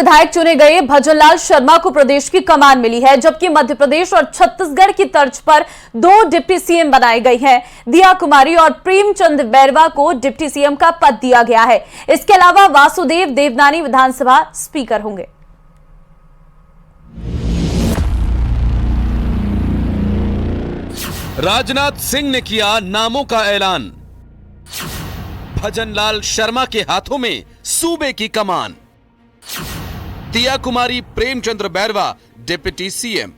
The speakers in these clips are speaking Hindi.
विधायक चुने गए भजनलाल शर्मा को प्रदेश की कमान मिली है, जबकि मध्य प्रदेश और छत्तीसगढ़ की तर्ज पर 2 डिप्टी सीएम बनाए गए हैं। दिया कुमारी और प्रेमचंद बैरवा को डिप्टी सीएम का पद दिया गया है। इसके अलावा वासुदेव देवनानी विधानसभा स्पीकर होंगे। राजनाथ सिंह ने किया नामों का ऐलान। भजनलाल शर्मा के हाथों में सूबे की कमान। दिया कुमारी, प्रेमचंद्र बैरवा डिप्टी सीएम।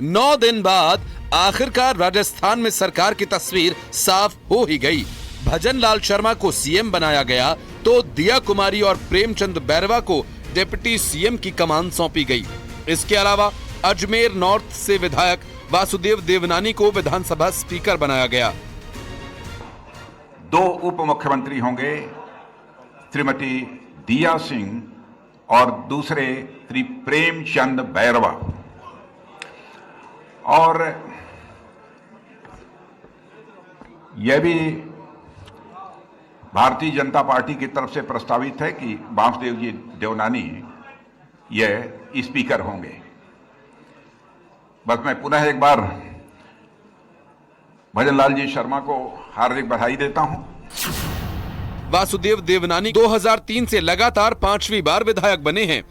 9 दिन बाद आखिरकार राजस्थान में सरकार की तस्वीर साफ हो ही गई। भजनलाल शर्मा को सीएम बनाया गया तो दिया कुमारी और प्रेमचंद बैरवा को डिप्टी सीएम की कमान सौंपी गई। इसके अलावा अजमेर नॉर्थ से विधायक वासुदेव देवनानी को विधानसभा स्पीकर बनाया गया। 2 उप मुख्यमंत्री होंगे, श्रीमती दिया सिंह और दूसरे श्री प्रेमचंद बैरवा। और यह भी भारतीय जनता पार्टी की तरफ से प्रस्तावित है कि वासुदेव जी देवनानी यह स्पीकर होंगे। बस मैं पुनः एक बार भजनलाल जी शर्मा को हार्दिक बधाई देता हूं। वासुदेव देवनानी 2003 से लगातार 5वीं बार विधायक बने हैं।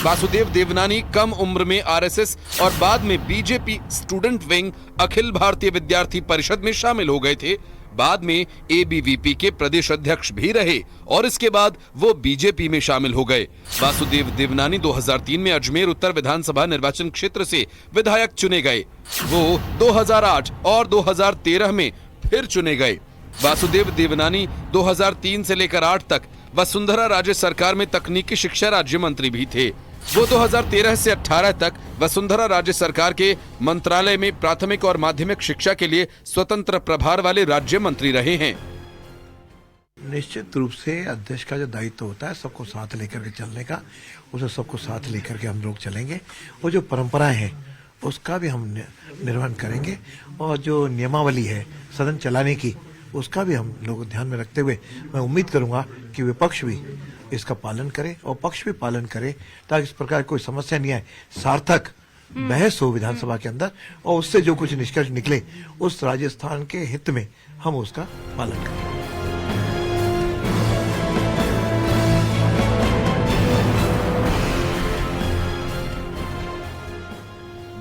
वासुदेव देवनानी कम उम्र में आरएसएस और बाद में BJP student wing Akhil Bharatiya विद्यार्थी परिषद में शामिल हो गए थे। बाद में एबीवीपी के प्रदेश अध्यक्ष भी रहे और इसके बाद वो बीजेपी में शामिल हो गए। वासुदेव देवनानी 2003 में अजमेर उत्तर विधानसभा निर्वाचन क्षेत्र से विधायक चुने गए। वो 2008 और 2013 में फिर चुने गए। वासुदेव देवनानी 2003 से लेकर 8 तक वसुंधरा राज्य सरकार में तकनीकी शिक्षा राज्य मंत्री भी थे। वो 2013 से 18 तक वसुंधरा राज्य सरकार के मंत्रालय में प्राथमिक और माध्यमिक शिक्षा के लिए स्वतंत्र प्रभार वाले राज्य मंत्री रहे हैं। निश्चित रूप से अध्यक्ष का जो दायित्व होता है सबको साथ लेकर के चलने का, उसे सबको साथ लेकर के हम लोग चलेंगे। वो जो परंपराएं हैं उसका भी हम निर्वहन करेंगे और जो नियमावली है सदन चलाने की उसका भी हम लोग ध्यान में रखते हुए मैं उम्मीद करूंगा कि विपक्ष भी इसका पालन करे और पक्ष भी पालन करे, ताकि इस प्रकार कोई समस्या नहीं आए। सार्थक बहस हो विधानसभा के अंदर और उससे जो कुछ निष्कर्ष निकले उस राजस्थान के हित में हम उसका पालन करें।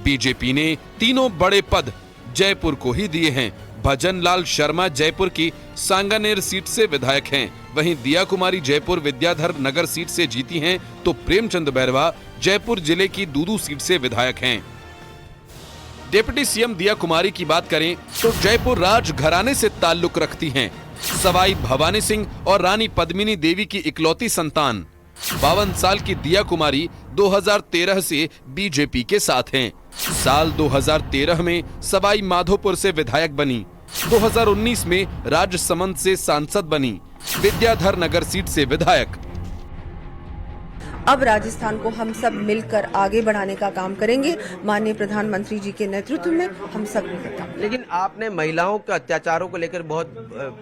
बीजेपी ने तीनों बड़े पद जयपुर को ही दिए हैं। भजनलाल शर्मा जयपुर की सांगानेर सीट से विधायक हैं, वहीं दिया कुमारी जयपुर विद्याधर नगर सीट से जीती हैं, तो प्रेमचंद बैरवा जयपुर जिले की दूदू सीट से विधायक हैं। डिप्टी सीएम दिया कुमारी की बात करें तो जयपुर राज घराने से ताल्लुक रखती हैं। सवाई भवानी सिंह और रानी पद्मिनी देवी की इकलौती संतान। 52 साल की दिया कुमारी 2013 से बीजेपी के साथ हैं। साल 2013 में सवाई माधोपुर से विधायक बनी। 2019 में राजसमंद से सांसद बनी। विद्याधर नगर सीट से विधायक। अब राजस्थान को हम सब मिलकर आगे बढ़ाने का काम करेंगे। माननीय प्रधानमंत्री जी के नेतृत्व में हम सब मिलकर काम। लेकिन आपने महिलाओं के अत्याचारों को लेकर बहुत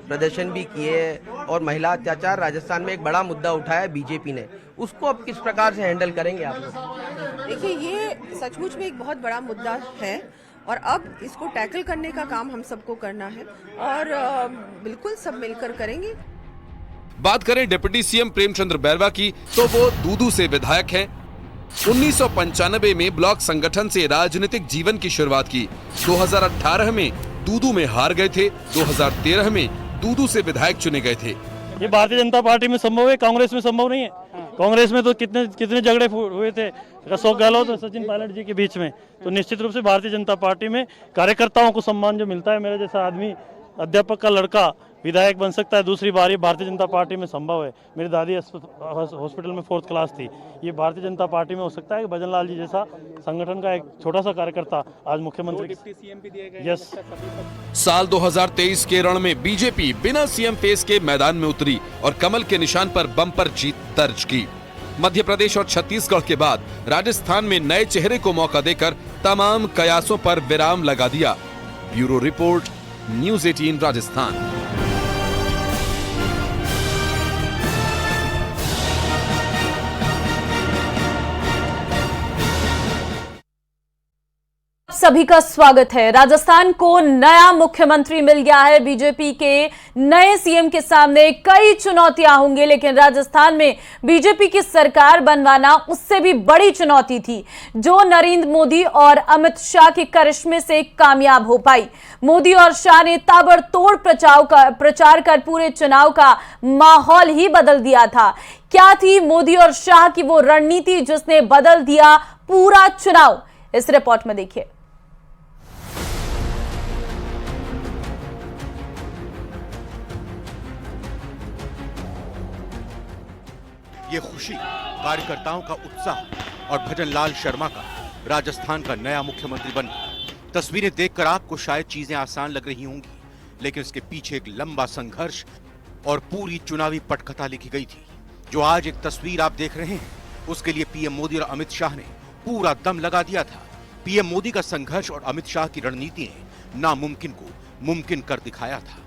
प्रदर्शन भी किए और महिला अत्याचार राजस्थान में एक बड़ा मुद्दा उठाया बीजेपी ने, उसको अब किस प्रकार से हैंडल करेंगे आप लोग? देखिए, ये सचमुच में एक बहुत बड़ा मुद्दा है और अब इसको टैकल करने का काम हम सबको करना है और बिल्कुल सब मिलकर करेंगे। बात करें डिप्टी सीएम प्रेमचंद्र बैरवा की तो वो दूदू से विधायक हैं। 1995 में ब्लॉक संगठन से राजनीतिक जीवन की शुरुआत की। 2018 में दूदू में हार गए थे। 2013 में दूदू से विधायक चुने गए थे। ये भारतीय जनता पार्टी में संभव है, कांग्रेस में संभव नहीं है। कांग्रेस में तो कितने झगड़े हुए थे अशोक गहलोत और सचिन पायलट जी के बीच में। तो निश्चित रूप से भारतीय जनता पार्टी में कार्यकर्ताओं को सम्मान जो मिलता है, मेरे जैसा आदमी अध्यापक का लड़का विधायक बन सकता है दूसरी बार, ये भारतीय जनता पार्टी में संभव है। मेरी दादी हॉस्पिटल में 4th क्लास थी, ये भारतीय जनता पार्टी में हो सकता है कि भजनलाल जी जैसा संगठन का एक छोटा सा कार्यकर्ता आज मुख्यमंत्री डिप्टी सीएम भी दिए गए। यस। साल 2023 के रण में बीजेपी बिना सीएम फेस के मैदान में उतरी और कमल के निशान पर बम्पर जीत दर्ज की। मध्य प्रदेश और छत्तीसगढ़ के बाद राजस्थान में नए चेहरे को मौका देकर तमाम कयासों पर विराम लगा दिया। Bureau report, news 18 Rajasthan. सभी का स्वागत है। राजस्थान को नया मुख्यमंत्री मिल गया है। बीजेपी के नए सीएम के सामने कई चुनौतियां होंगी, लेकिन राजस्थान में बीजेपी की सरकार बनवाना उससे भी बड़ी चुनौती थी, जो नरेंद्र मोदी और अमित शाह के करिश्मे से कामयाब हो पाई। मोदी और शाह ने ताबड़तोड़ प्रचार कर पूरे चुनाव का माहौल ही बदल दिया था। क्या थी मोदी और शाह की वो रणनीति जिसने बदल दिया पूरा चुनाव? इस रिपोर्ट में देखिए। ये खुशी, कार्यकर्ताओं का उत्साह और भजन लाल शर्मा का राजस्थान का नया मुख्यमंत्री बनना। तस्वीरें देखकर आपको शायद चीजें आसान लग रही होंगी, लेकिन इसके पीछे एक लंबा संघर्ष और पूरी चुनावी पटकथा लिखी गई थी। जो आज एक तस्वीर आप देख रहे हैं, उसके लिए पीएम मोदी और अमित शाह ने पूरा दम लगा दिया था। पीएम मोदी का संघर्ष और अमित शाह की रणनीति ने नामुमकिन को मुमकिन कर दिखाया था।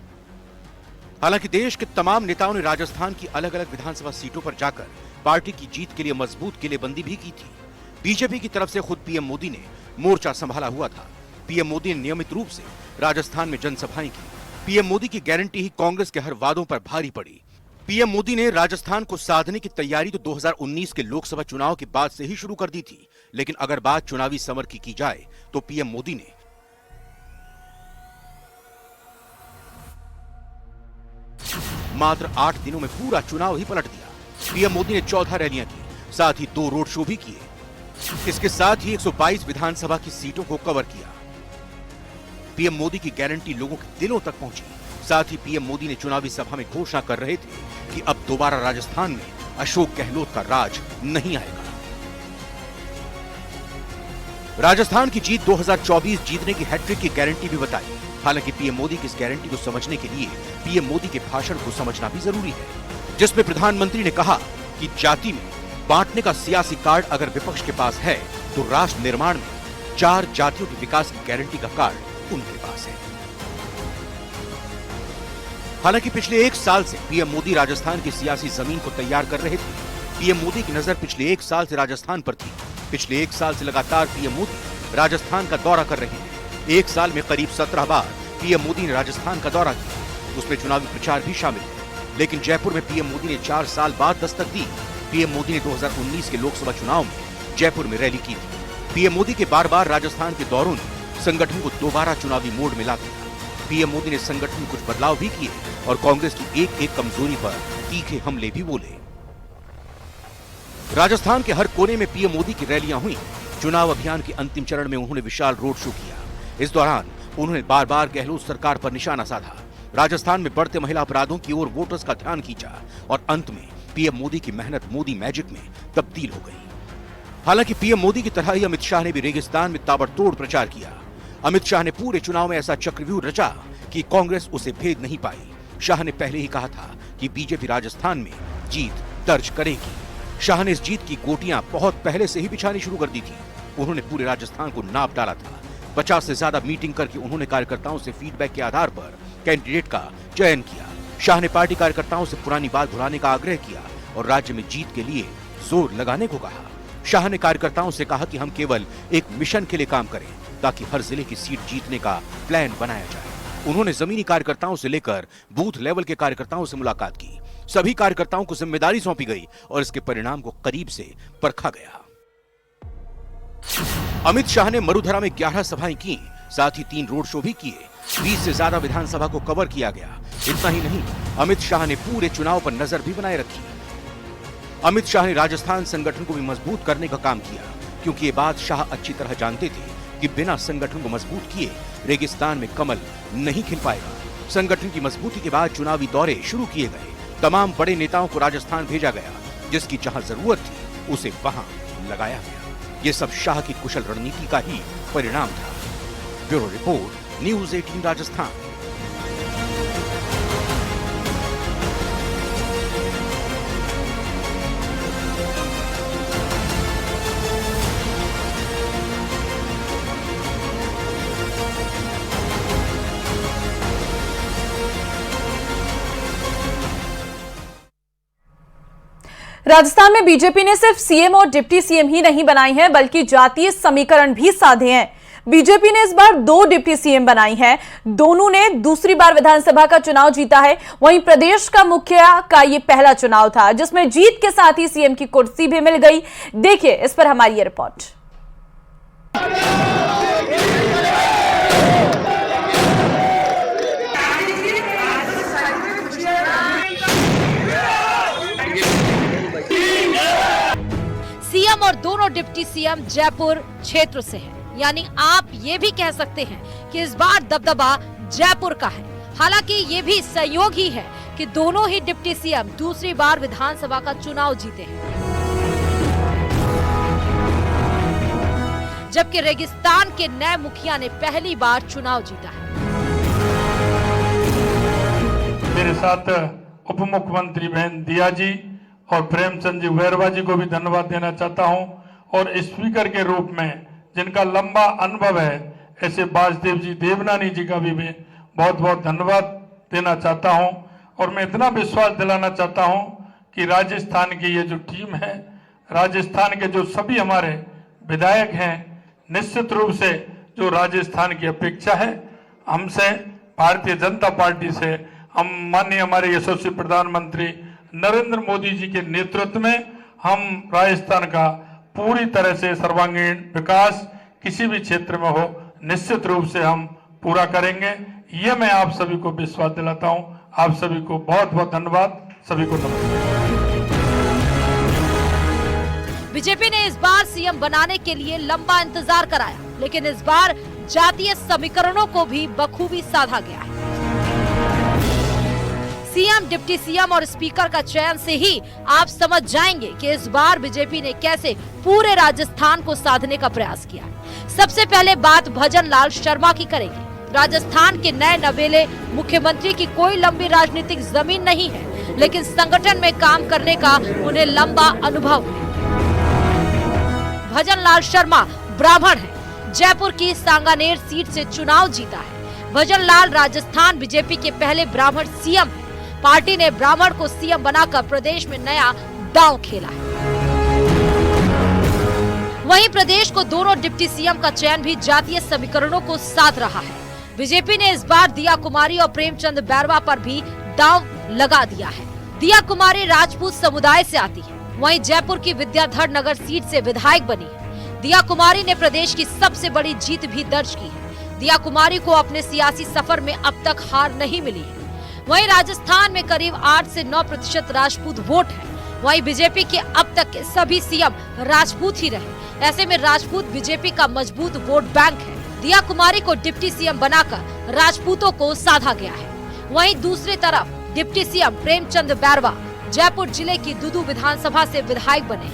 हालांकि देश के तमाम नेताओं ने राजस्थान की अलग अलग विधानसभा सीटों पर जाकर पार्टी की जीत के लिए मजबूत किलेबंदी भी की थी। बीजेपी की तरफ से खुद पीएम मोदी ने मोर्चा संभाला हुआ था। पीएम मोदी ने नियमित रूप से राजस्थान में जनसभाएं की। पीएम मोदी की गारंटी ही कांग्रेस के हर वादों पर भारी पड़ी। पीएम मोदी ने राजस्थान को साधने की तैयारी तो 2019 के लोकसभा चुनाव के बाद से ही शुरू कर दी थी, लेकिन अगर बात चुनावी समर की जाए तो पीएम मोदी ने मात्र 8 दिनों में पूरा चुनाव ही पलट दिया। पीएम मोदी ने 14 रैलियां की, साथ ही 2 रोड शो भी किए। इसके साथ ही 122 विधानसभा की सीटों को कवर किया। पीएम मोदी की गारंटी लोगों के दिलों तक पहुंची। साथ ही पीएम मोदी ने चुनावी सभा में घोषणा कर रहे थे कि अब दोबारा राजस्थान में अशोक गहलोत का राज नहीं आएगा। राजस्थान की जीत 2024 जीतने की हैट्रिक की गारंटी भी बताई। हालांकि पीएम मोदी की इस गारंटी को समझने के लिए पीएम मोदी के भाषण को समझना भी जरूरी है, जिसमें प्रधानमंत्री ने कहा कि जाति में बांटने का सियासी कार्ड अगर विपक्ष के पास है तो राष्ट्र निर्माण में 4 जातियों के विकास की गारंटी का कार्ड उनके पास है। हालांकि पिछले 1 साल से पीएम मोदी राजस्थान की सियासी जमीन को तैयार कर रहे थे। पीएम मोदी की नजर पिछले 1 साल से राजस्थान पर थी। पिछले 1 साल से लगातार पीएम मोदी राजस्थान का दौरा कर रहे हैं। 1 साल में करीब 17 बार पीएम मोदी ने राजस्थान का दौरा किया। उसमें चुनावी प्रचार भी शामिल है। लेकिन जयपुर में पीएम मोदी ने 4 साल बाद दस्तक दी। पीएम मोदी ने 2019 के लोकसभा चुनाव में जयपुर में रैली की थी। पीएम मोदी के बार-बार राजस्थान के दौरों ने संगठन को दोबारा चुनावी मोड में ला दिया। पीएम मोदी ने संगठन में कुछ बदलाव भी किए और कांग्रेस की एक-एक कमजोरी पर तीखे हमले भी बोले। राजस्थान के हर कोने में पीएम मोदी की रैलियां हुई। चुनाव अभियान के अंतिम चरण में उन्होंने विशाल रोड शो किया। इस दौरान उन्होंने बार-बार गहलोत सरकार पर निशाना साधा। राजस्थान में बढ़ते महिला अपराधों की ओर वोटर्स का ध्यान खींचा और अंत में पीएम मोदी की मेहनत मोदी मैजिक में तब्दील हो गई। हालांकि पीएम मोदी की तरह ही अमित शाह ने भी रेगिस्तान में ताबड़तोड़ प्रचार किया। अमित शाह ने पूरे चुनाव में ऐसा चक्रव्यूह रचा कि कांग्रेस उसे भेद नहीं पाई। शाह ने पहले ही कहा था कि बीजेपी राजस्थान में जीत दर्ज करेगी। शाह ने इस जीत की गोटियां बहुत पहले से ही बिछानी शुरू कर दी थी। उन्होंने पूरे राजस्थान को नाप डाला था। 50 से ज्यादा मीटिंग करके उन्होंने कार्यकर्ताओं से फीडबैक के आधार पर कैंडिडेट का चयन किया। शाह ने पार्टी कार्यकर्ताओं से पुरानी बात भुलाने का आग्रह किया और राज्य में जीत के लिए जोर लगाने को कहा। शाह ने कार्यकर्ताओं से कहा कि हम केवल एक मिशन के लिए काम करें ताकि हर जिले की सीट जीतने का प्लान बनाया जाए। उन्होंने जमीनी कार्यकर्ताओं से लेकर बूथ लेवल के कार्यकर्ताओं से मुलाकात की। सभी कार्यकर्ताओं को जिम्मेदारी सौंपी गई और इसके परिणाम को करीब से परखा गया। अमित शाह ने मरुधरा में 11 सभाएं की, साथ ही 3 रोड शो भी किए। 20 से ज्यादा विधानसभा को कवर किया गया। इतना ही नहीं, अमित शाह ने पूरे चुनाव पर नजर भी बनाए रखी। अमित शाह ने राजस्थान संगठन को भी मजबूत करने का काम किया, क्योंकि ये बात शाह अच्छी तरह जानते थे कि बिना संगठन को मजबूत किए रेगिस्तान में कमल नहीं खिल पाएगा। संगठन की मजबूती के बाद चुनावी दौरे शुरू किए गए। तमाम बड़े नेताओं को राजस्थान भेजा गया। जिसकी जहां जरूरत थी उसे वहां लगाया गया। ये सब शाह की कुशल रणनीति का ही परिणाम था। Bureau report, news 18 Rajasthan. Rajasthan में बीजेपी ने सिर्फ सीएम और डिप्टी सीएम ही नहीं बनाई है, बल्कि जातीय समीकरण भी साधे हैं। बीजेपी ने इस बार 2 डिप्टी सीएम बनाई हैं। दोनों ने दूसरी बार विधानसभा का चुनाव जीता है। वहीं प्रदेश का मुखिया का ये पहला चुनाव था जिसमें जीत के साथ ही सीएम की कुर्सी भी मिल गई। देखिए इस पर हमारी ये रिपोर्ट। सीएम और दोनों डिप्टी सीएम जयपुर क्षेत्र से हैं, यानी आप ये भी कह सकते हैं कि इस बार दबदबा जयपुर का है। हालांकि ये भी संयोग ही है कि दोनों ही डिप्टी सीएम दूसरी बार विधानसभा का चुनाव जीते हैं, जबकि रेगिस्तान के नए मुखिया ने पहली बार चुनाव जीता है। मेरे साथ उप मुख्यमंत्री बहन दिया जी और प्रेमचंद जी बैरवा जी को भी धन्यवाद देना चाहता हूं, और स्पीकर के रूप में जिनका लंबा अनुभव है ऐसे वासुदेव जी देवनानी जी का भी मैं बहुत बहुत धन्यवाद देना चाहता हूं। और मैं इतना विश्वास दिलाना चाहता हूं कि राजस्थान की ये जो टीम है, राजस्थान के जो सभी हमारे विधायक हैं, निश्चित रूप से जो राजस्थान की अपेक्षा है हमसे, भारतीय जनता पार्टी से, हम माननीय हमारे यशस्वी प्रधानमंत्री नरेंद्र मोदी जी के नेतृत्व में हम राजस्थान का पूरी तरह से सर्वांगीण विकास किसी भी क्षेत्र में हो निश्चित रूप से हम पूरा करेंगे। ये मैं आप सभी को विश्वास दिलाता हूं। आप सभी को बहुत बहुत धन्यवाद। सभी को नमस्कार। बीजेपी ने इस बार सीएम बनाने के लिए लंबा इंतजार कराया, लेकिन इस बार जातीय समीकरणों को भी बखूबी साधा गया है। सीएम, डिप्टी सीएम और स्पीकर का चयन से ही आप समझ जाएंगे कि इस बार बीजेपी ने कैसे पूरे राजस्थान को साधने का प्रयास किया। सबसे पहले बात भजन लाल शर्मा की करेंगे। राजस्थान के नए नवेले मुख्यमंत्री की कोई लंबी राजनीतिक जमीन नहीं है, लेकिन संगठन में काम करने का उन्हें लंबा अनुभव है। भजन लाल शर्मा ब्राह्मण है, जयपुर की सांगानेर सीट से चुनाव जीता है। भजन लाल राजस्थान बीजेपी के पहले ब्राह्मण सीएम है। पार्टी ने ब्राह्मण को सीएम बनाकर प्रदेश में नया दांव खेला है। वहीं प्रदेश को दोनों डिप्टी सीएम का चयन भी जातीय समीकरणों को साध रहा है। बीजेपी ने इस बार दिया कुमारी और प्रेमचंद बैरवा पर भी दांव लगा दिया है। दिया कुमारी राजपूत समुदाय से आती है, वहीं जयपुर की विद्याधर नगर सीट से विधायक बनी है। दिया कुमारी ने प्रदेश की सबसे बड़ी जीत भी दर्ज की है। दिया कुमारी को अपने सियासी सफर में अब तक हार नहीं मिली है। वहीं राजस्थान में करीब 8 से 9% राजपूत वोट है। वहीं बीजेपी के अब तक के सभी सीएम राजपूत ही रहे। ऐसे में राजपूत बीजेपी का मजबूत वोट बैंक है। दिया कुमारी को डिप्टी सीएम बनाकर राजपूतों को साधा गया है। वहीं दूसरी तरफ डिप्टी सीएम प्रेमचंद बैरवा जयपुर जिले की दुदू विधानसभा से विधायक बने।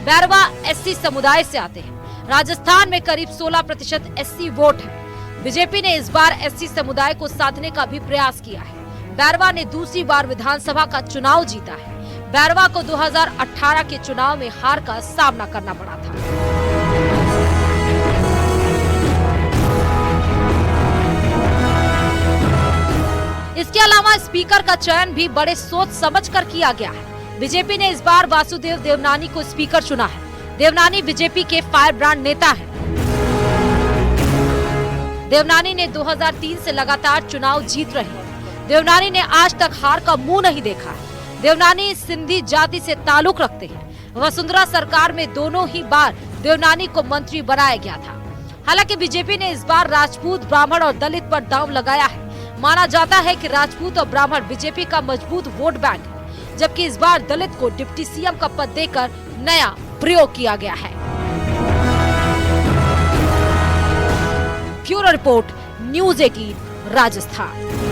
बैरवा एससी समुदाय से आते हैं। राजस्थान में करीब 16% एससी वोट है। बीजेपी ने इस बार एससी समुदाय को साधने का भी प्रयास किया है। बैरवा ने दूसरी बार विधानसभा का चुनाव जीता है। बैरवा को 2018 के चुनाव में हार का सामना करना पड़ा था। इसके अलावा स्पीकर का चयन भी बड़े सोच समझकर किया गया है। बीजेपी ने इस बार वासुदेव देवनानी को स्पीकर चुना है। देवनानी बीजेपी के फायर ब्रांड नेता है। देवनानी ने 2003 से लगातार चुनाव जीत रहे हैं। देवनानी ने आज तक हार का मुंह नहीं देखा है। देवनानी सिंधी जाति से ताल्लुक रखते हैं। वसुंधरा सरकार में दोनों ही बार देवनानी को मंत्री बनाया गया था। हालांकि बीजेपी ने इस बार राजपूत, ब्राह्मण और दलित पर दांव लगाया है। माना जाता है कि राजपूत और ब्राह्मण बीजेपी का मजबूत वोट बैंक है, जबकि इस बार दलित को डिप्टी सीएम का पद देकर नया प्रयोग किया गया है। Bureau report, news 18 Rajasthan.